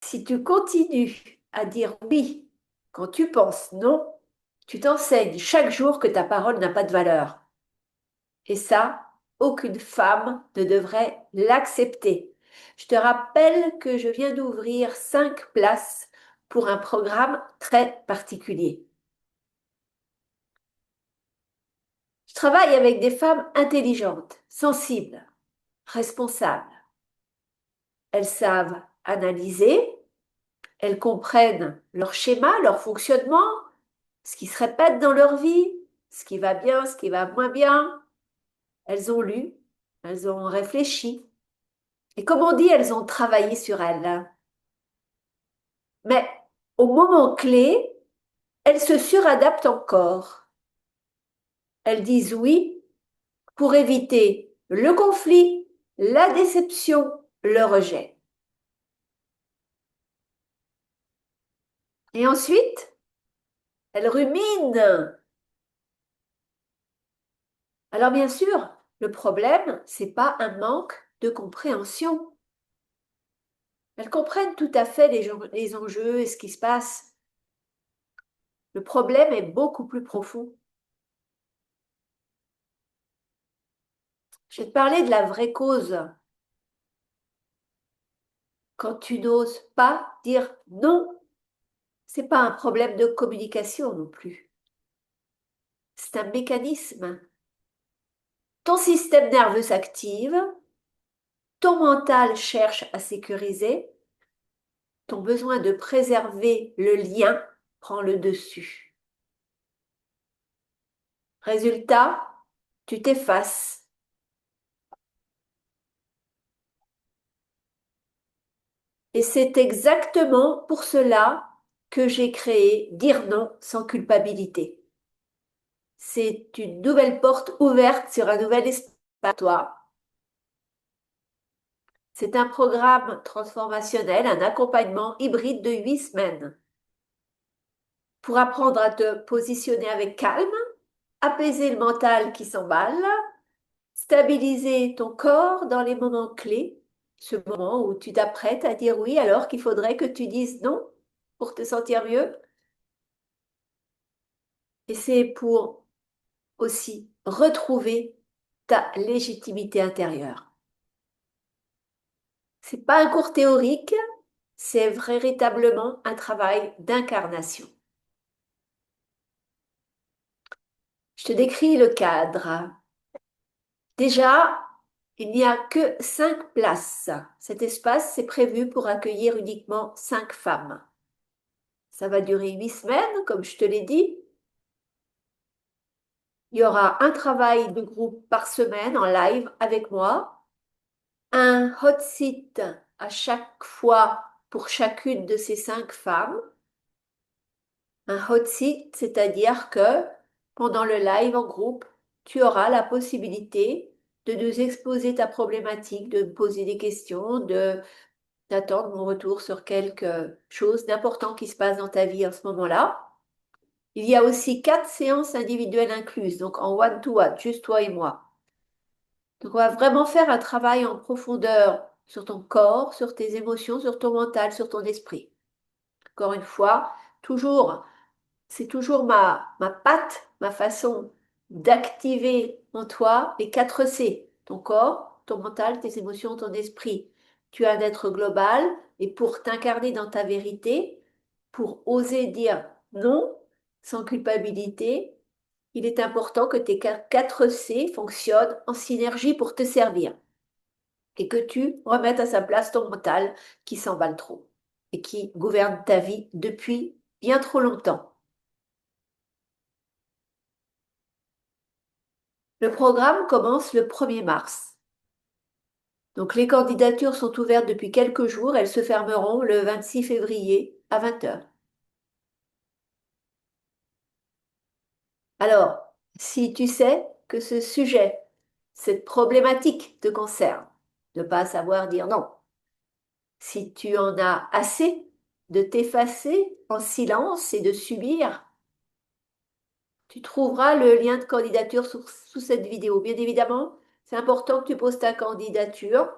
Si tu continues à dire oui quand tu penses non, tu t'enseignes chaque jour que ta parole n'a pas de valeur. Et ça, aucune femme ne devrait l'accepter. Je te rappelle que je viens d'ouvrir 5 places pour un programme très particulier. Je travaille avec des femmes intelligentes, sensibles, responsables. Elles savent analyser, elles comprennent leur schéma, leur fonctionnement, ce qui se répète dans leur vie, ce qui va bien, ce qui va moins bien. Elles ont lu, elles ont réfléchi. Et comme on dit, elles ont travaillé sur elles. Mais au moment clé, elles se suradaptent encore. Elles disent oui pour éviter le conflit, la déception, le rejet. Et ensuite, elles ruminent. Alors bien sûr, le problème, c'est pas un manque de compréhension. Elles comprennent tout à fait les enjeux et ce qui se passe. Le problème est beaucoup plus profond. Je vais te parler de la vraie cause. Quand tu n'oses pas dire non, c'est pas un problème de communication non plus. C'est un mécanisme. Ton système nerveux s'active, ton mental cherche à sécuriser, ton besoin de préserver le lien prend le dessus. Résultat, tu t'effaces. Et c'est exactement pour cela que j'ai créé Dire non sans culpabilité. C'est une nouvelle porte ouverte sur un nouvel espace pour toi. C'est un programme transformationnel, un accompagnement hybride de 8 semaines pour apprendre à te positionner avec calme, apaiser le mental qui s'emballe, stabiliser ton corps dans les moments clés, ce moment où tu t'apprêtes à dire oui alors qu'il faudrait que tu dises non pour te sentir mieux. Et c'est pour aussi retrouver ta légitimité intérieure. C'est pas un cours théorique, c'est véritablement un travail d'incarnation. Je te décris le cadre. Déjà, il n'y a que 5 places. Cet espace, c'est prévu pour accueillir uniquement 5 femmes. Ça va durer 8 semaines, comme je te l'ai dit. Il y aura un travail de groupe par semaine en live avec moi, un hot seat à chaque fois pour chacune de ces 5 femmes. Un hot seat, c'est-à-dire que pendant le live en groupe, tu auras la possibilité de nous exposer ta problématique, de me poser des questions, d'attendre mon retour sur quelque chose d'important qui se passe dans ta vie en ce moment-là. Il y a aussi 4 séances individuelles incluses, donc en one-to-one, juste toi et moi. Donc on va vraiment faire un travail en profondeur sur ton corps, sur tes émotions, sur ton mental, sur ton esprit. Encore une fois, toujours c'est toujours ma patte, ma façon d'activer en toi les 4 C. Ton corps, ton mental, tes émotions, ton esprit. Tu es un être global et pour t'incarner dans ta vérité, pour oser dire non sans culpabilité, il est important que tes 4 C fonctionnent en synergie pour te servir et que tu remettes à sa place ton mental qui s'emballe trop et qui gouverne ta vie depuis bien trop longtemps. Le programme commence le 1er mars. Donc les candidatures sont ouvertes depuis quelques jours, elles se fermeront le 26 février à 20 heures. Alors, si tu sais que ce sujet, cette problématique te concerne, de ne pas savoir dire non, si tu en as assez de t'effacer en silence et de subir, tu trouveras le lien de candidature sous cette vidéo. Bien évidemment, c'est important que tu poses ta candidature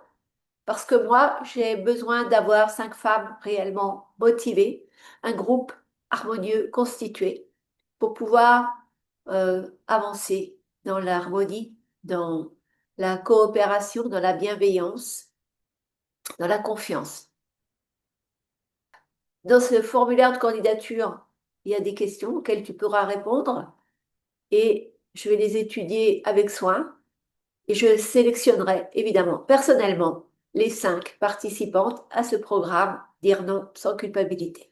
Parce que moi, j'ai besoin d'avoir 5 femmes réellement motivées, un groupe harmonieux constitué pour pouvoir avancer dans l'harmonie, dans la coopération, dans la bienveillance, dans la confiance. Dans ce formulaire de candidature, il y a des questions auxquelles tu pourras répondre et je vais les étudier avec soin et je sélectionnerai évidemment personnellement les 5 participantes à ce programme Dire non sans culpabilité.